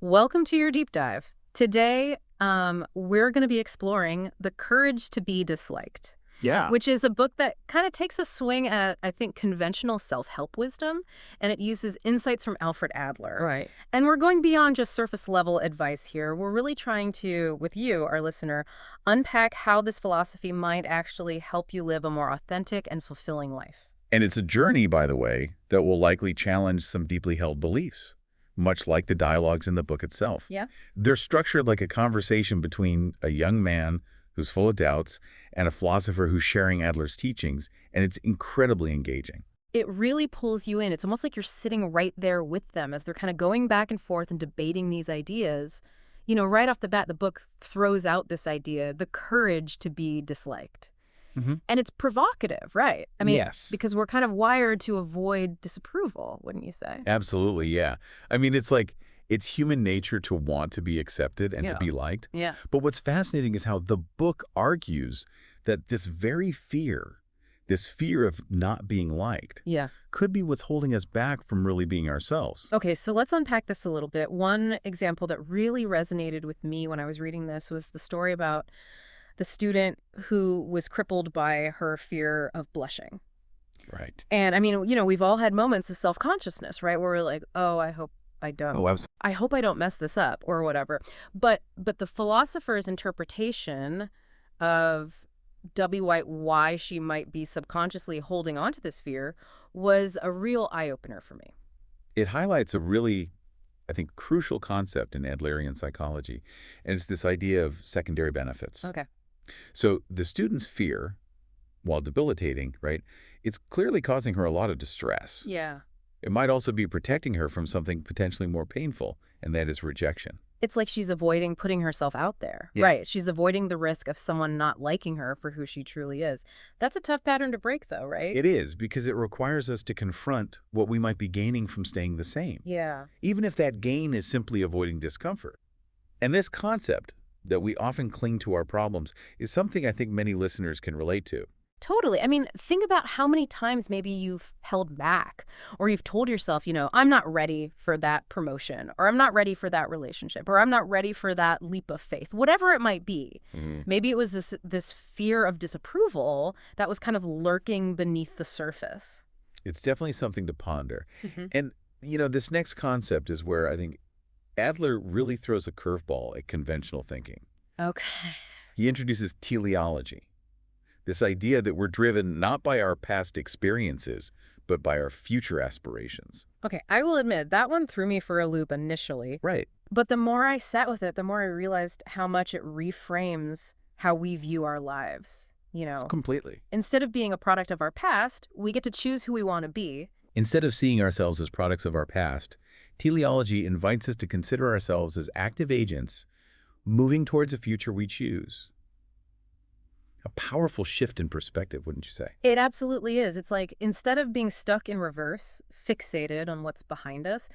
Welcome to your deep dive. Today, we're going to be exploring The Courage to be Disliked, Yeah. which is a book that kind of takes a swing at, I think, conventional self-help wisdom, and it uses insights from Alfred Adler. Right. And we're going beyond just surface-level advice here. We're really trying to, with you, our listener, unpack how this philosophy might actually help you live a more authentic and fulfilling life. And it's a journey, by the way, that will likely challenge some deeply held beliefs, much like the dialogues in the book itself. Yeah? They're structured like a conversation between a young man who's full of doubts and a philosopher who's sharing Adler's teachings, and it's incredibly engaging. It really pulls you in. It's almost like you're sitting right there with them as they're kind of going back and forth and debating these ideas. You know, right off the bat, the book throws out this idea, the courage to be disliked. hmm And it's provocative, right? I mean, Yes. because we're kind of wired to avoid disapproval, wouldn't you say? Absolutely, yeah. I mean, it's like it's human nature to want to be accepted and to Yeah. be liked. Yeah. But what's fascinating is how the book argues that this fear of not being liked, Yeah. could be what's holding us back from really being ourselves. Okay, so let's unpack this a little bit. One example that really resonated with me when I was reading this was the story about the student who was crippled by her fear of blushing. Right. And I mean, we've all had moments of self-consciousness, right? Where we're like, oh, I hope I don't. Oh, I was. I hope I don't mess this up or whatever. But the philosopher's interpretation of W. White, why she might be subconsciously holding on to this fear, was a real eye-opener for me. It highlights a really, I think, crucial concept in Adlerian psychology, and it's this idea of secondary benefits. Okay. So the student's fear, while debilitating, right, it's clearly causing her a lot of distress. Yeah. It might also be protecting her from something potentially more painful, and that is rejection. It's like she's avoiding putting herself out there. Yeah. Right. She's avoiding the risk of someone not liking her for who she truly is. That's a tough pattern to break, though, right? It is, because it requires us to confront what we might be gaining from staying the same, Yeah. even if that gain is simply avoiding discomfort. And this concept, that we often cling to our problems, is something I think many listeners can relate to. Totally. I mean, think about how many times maybe you've held back or you've told yourself, I'm not ready for that promotion, or I'm not ready for that relationship, or I'm not ready for that leap of faith, whatever it might be. Maybe it was this fear of disapproval that was kind of lurking beneath the surface. It's definitely something to ponder. hmm And, this next concept is where I think Adler really throws a curveball at conventional thinking. Okay. He introduces teleology, this idea that we're driven not by our past experiences, but by our future aspirations. Okay, I will admit that one threw me for a loop initially, Right. but the more I sat with it, the more I realized how much it reframes how we view our lives. Completely. Instead of being a product of our past, we get to choose who we want to be. Instead of seeing ourselves as products of our past, teleology invites us to consider ourselves as active agents moving towards a future we choose. A powerful shift in perspective, wouldn't you say? It absolutely is. It's like instead of being stuck in reverse, fixated on what's behind us,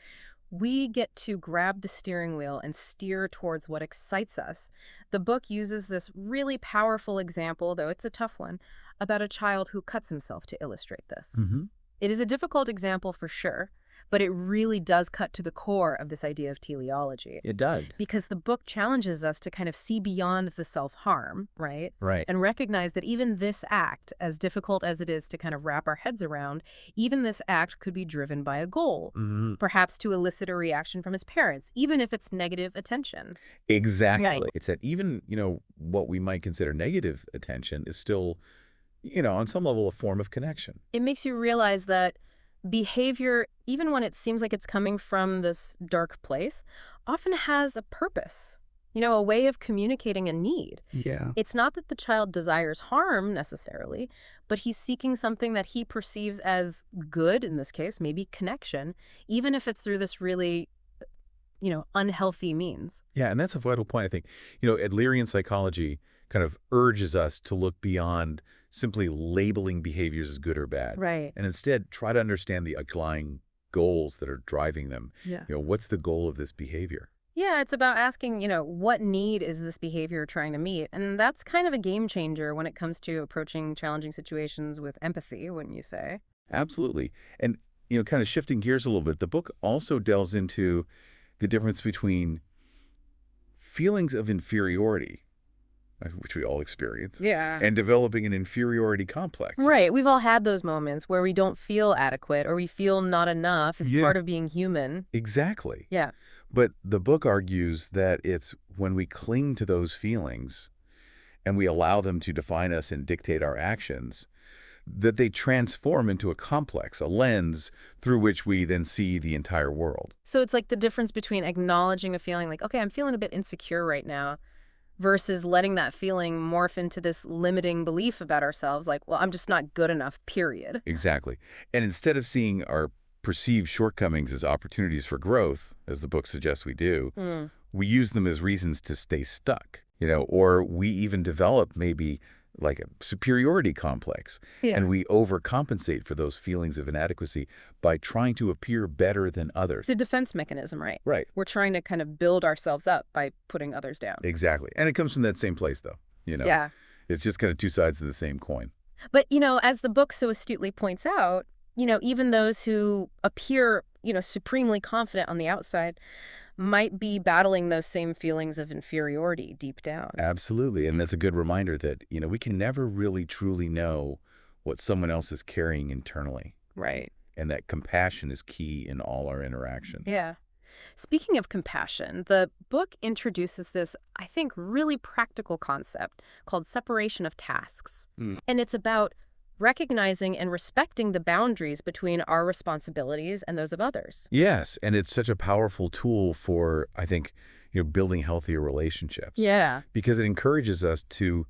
we get to grab the steering wheel and steer towards what excites us. The book uses this really powerful example, though it's a tough one, about a child who cuts himself to illustrate this. Mm-hmm. It is a difficult example for sure, but it really does cut to the core of this idea of teleology. It does. Because the book challenges us to kind of see beyond the self-harm, right? Right. And recognize that even this act, as difficult as it is to kind of wrap our heads around, even this act could be driven by a goal, Mm-hmm. perhaps to elicit a reaction from his parents, even if it's negative attention. Exactly. Right. It's that even, what we might consider negative attention is still, on some level a form of connection. It makes you realize that behavior, even when it seems like it's coming from this dark place, often has a purpose, a way of communicating a need. Yeah. It's not that the child desires harm necessarily, but he's seeking something that he perceives as good, in this case, maybe connection, even if it's through this really, unhealthy means. Yeah, and that's a vital point, I think. Adlerian psychology kind of urges us to look beyond simply labeling behaviors as good or bad, Right. and instead try to understand the underlying goals that are driving them. Yeah. What's the goal of this behavior? Yeah, it's about asking, what need is this behavior trying to meet? And that's kind of a game changer when it comes to approaching challenging situations with empathy, wouldn't you say? Absolutely. And, kind of shifting gears a little bit, the book also delves into the difference between feelings of inferiority, which we all experience, Yeah. and developing an inferiority complex. Right. We've all had those moments where we don't feel adequate or we feel not enough. It's Yeah. part of being human. Exactly. Yeah. But the book argues that it's when we cling to those feelings and we allow them to define us and dictate our actions, that they transform into a complex, a lens through which we then see the entire world. So it's like the difference between acknowledging a feeling like, okay, I'm feeling a bit insecure right now, versus letting that feeling morph into this limiting belief about ourselves, like, well, I'm just not good enough, period. Exactly. And instead of seeing our perceived shortcomings as opportunities for growth, as the book suggests we do, Mm. we use them as reasons to stay stuck, or we even develop maybe like a superiority complex, Yeah. and we overcompensate for those feelings of inadequacy by trying to appear better than others. It's a defense mechanism, right? Right. We're trying to kind of build ourselves up by putting others down. Exactly. And it comes from that same place, though. Yeah. It's just kind of two sides of the same coin. But, as the book so astutely points out, even those who appear, supremely confident on the outside might be battling those same feelings of inferiority deep down. Absolutely. And that's a good reminder that, we can never really truly know what someone else is carrying internally. Right. And that compassion is key in all our interactions. Yeah. Speaking of compassion, the book introduces this, I think, really practical concept called separation of tasks. Mm. And it's about recognizing and respecting the boundaries between our responsibilities and those of others. Yes. And it's such a powerful tool for, I think, building healthier relationships. Yeah. Because it encourages us to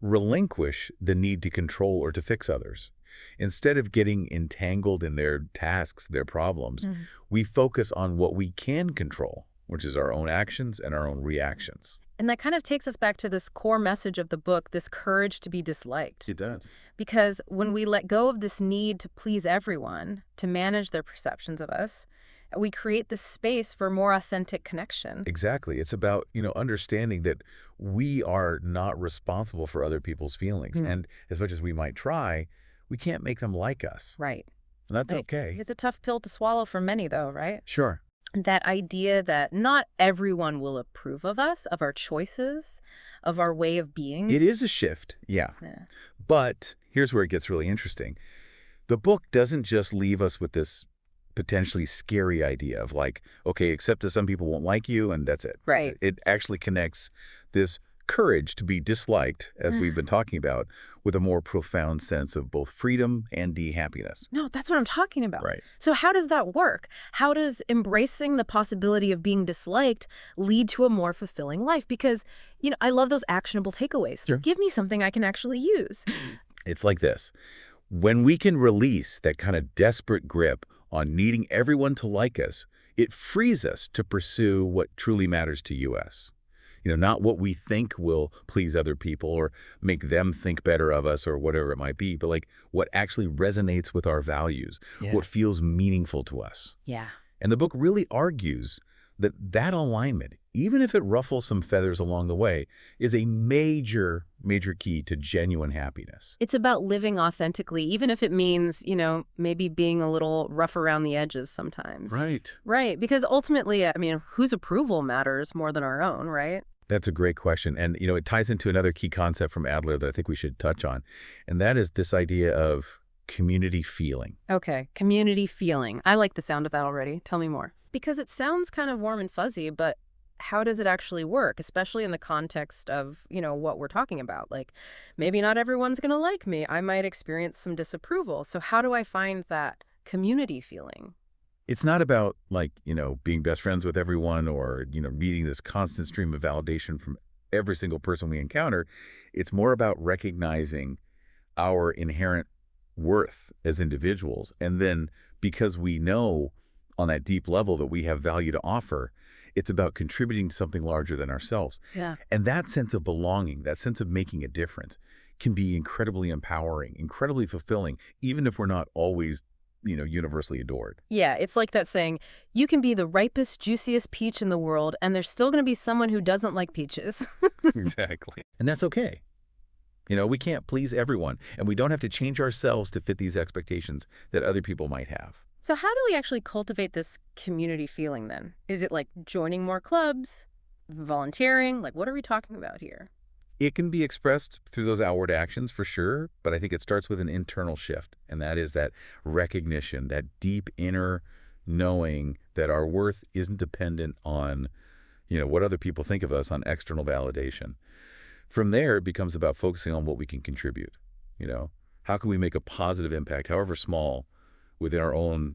relinquish the need to control or to fix others. Instead of getting entangled in their tasks, their problems, we focus on what we can control, which is our own actions and our own reactions. And that kind of takes us back to this core message of the book, this courage to be disliked. It does. Because when we let go of this need to please everyone, to manage their perceptions of us, we create this space for more authentic connection. Exactly. It's about, understanding that we are not responsible for other people's feelings. And as much as we might try, we can't make them like us. Right. And that's Like, okay. It's a tough pill to swallow for many, though, right? Sure. That idea that not everyone will approve of us, of our choices, of our way of being. It is a shift, yeah. But here's where it gets really interesting. The book doesn't just leave us with this potentially scary idea of like, okay, accept that some people won't like you and that's it. Right. It actually connects this courage to be disliked, as we've been talking about, with a more profound sense of both freedom and happiness. No, that's what I'm talking about. Right. So how does that work? How does embracing the possibility of being disliked lead to a more fulfilling life? Because, I love those actionable takeaways. Sure. Give me something I can actually use. It's like this. When we can release that kind of desperate grip on needing everyone to like us, it frees us to pursue what truly matters to us. Not what we think will please other people or make them think better of us or whatever it might be, but like what actually resonates with our values, what feels meaningful to us. Yeah. And the book really argues that alignment, even if it ruffles some feathers along the way, is a major, major key to genuine happiness. It's about living authentically, even if it means, maybe being a little rough around the edges sometimes. Right. Right. Because ultimately, whose approval matters more than our own, right? That's a great question. And, it ties into another key concept from Adler that I think we should touch on. And that is this idea of community feeling. Okay. Community feeling. I like the sound of that already. Tell me more. Because it sounds kind of warm and fuzzy, but how does it actually work, especially in the context of, what we're talking about? Like, maybe not everyone's going to like me. I might experience some disapproval. So how do I find that community feeling? It's not about being best friends with everyone or, needing this constant stream of validation from every single person we encounter. It's more about recognizing our inherent worth as individuals. And then because we know on that deep level that we have value to offer, it's about contributing to something larger than ourselves. Yeah. And that sense of belonging, that sense of making a difference can be incredibly empowering, incredibly fulfilling, even if we're not always universally adored. Yeah, it's like that saying, you can be the ripest, juiciest peach in the world, and there's still going to be someone who doesn't like peaches. Exactly. And that's okay. We can't please everyone, and we don't have to change ourselves to fit these expectations that other people might have. So how do we actually cultivate this community feeling then? Is it like joining more clubs, volunteering? Like, what are we talking about here? It can be expressed through those outward actions for sure, but I think it starts with an internal shift, and that is that recognition, that deep inner knowing that our worth isn't dependent on, what other people think of us, on external validation. From there, it becomes about focusing on what we can contribute. You know, how can we make a positive impact, however small, within our own,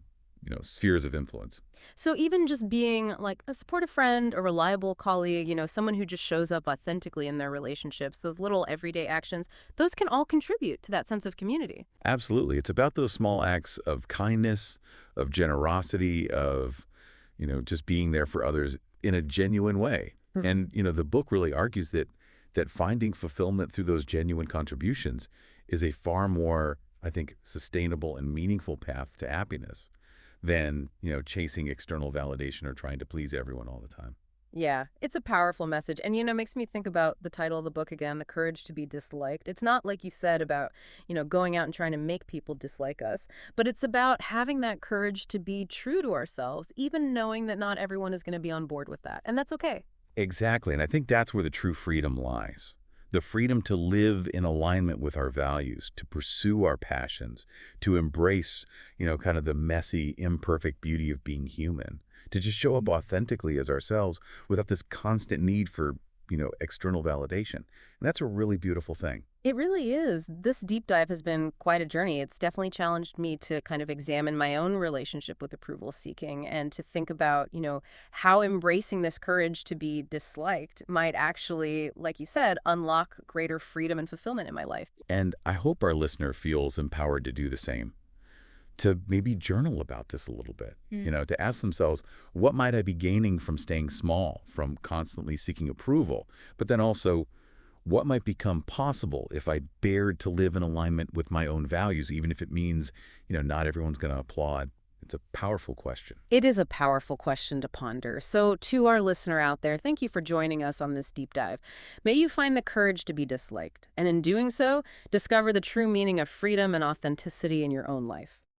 spheres of influence? So even just being like a supportive friend, a reliable colleague, someone who just shows up authentically in their relationships, those little everyday actions, those can all contribute to that sense of community. Absolutely. It's about those small acts of kindness, of generosity, of, just being there for others in a genuine way. Hmm. And, the book really argues that finding fulfillment through those genuine contributions is a far more, I think, sustainable and meaningful path to happiness than, chasing external validation or trying to please everyone all the time. Yeah, it's a powerful message. And, makes me think about the title of the book again, The Courage to be Disliked. It's not like you said about, going out and trying to make people dislike us, but it's about having that courage to be true to ourselves, even knowing that not everyone is going to be on board with that. And that's okay. Exactly. And I think that's where the true freedom lies. The freedom to live in alignment with our values, to pursue our passions, to embrace, kind of the messy, imperfect beauty of being human, to just show up authentically as ourselves without this constant need for, external validation. And that's a really beautiful thing. It really is. This deep dive has been quite a journey. It's definitely challenged me to kind of examine my own relationship with approval seeking and to think about, how embracing this courage to be disliked might actually, like you said, unlock greater freedom and fulfillment in my life. And I hope our listener feels empowered to do the same, to maybe journal about this a little bit, to ask themselves, what might I be gaining from staying small, from constantly seeking approval? But then also, what might become possible if I dared to live in alignment with my own values, even if it means, not everyone's going to applaud? It's a powerful question. It is a powerful question to ponder. So, to our listener out there, thank you for joining us on this deep dive. May you find the courage to be disliked, and in doing so, discover the true meaning of freedom and authenticity in your own life.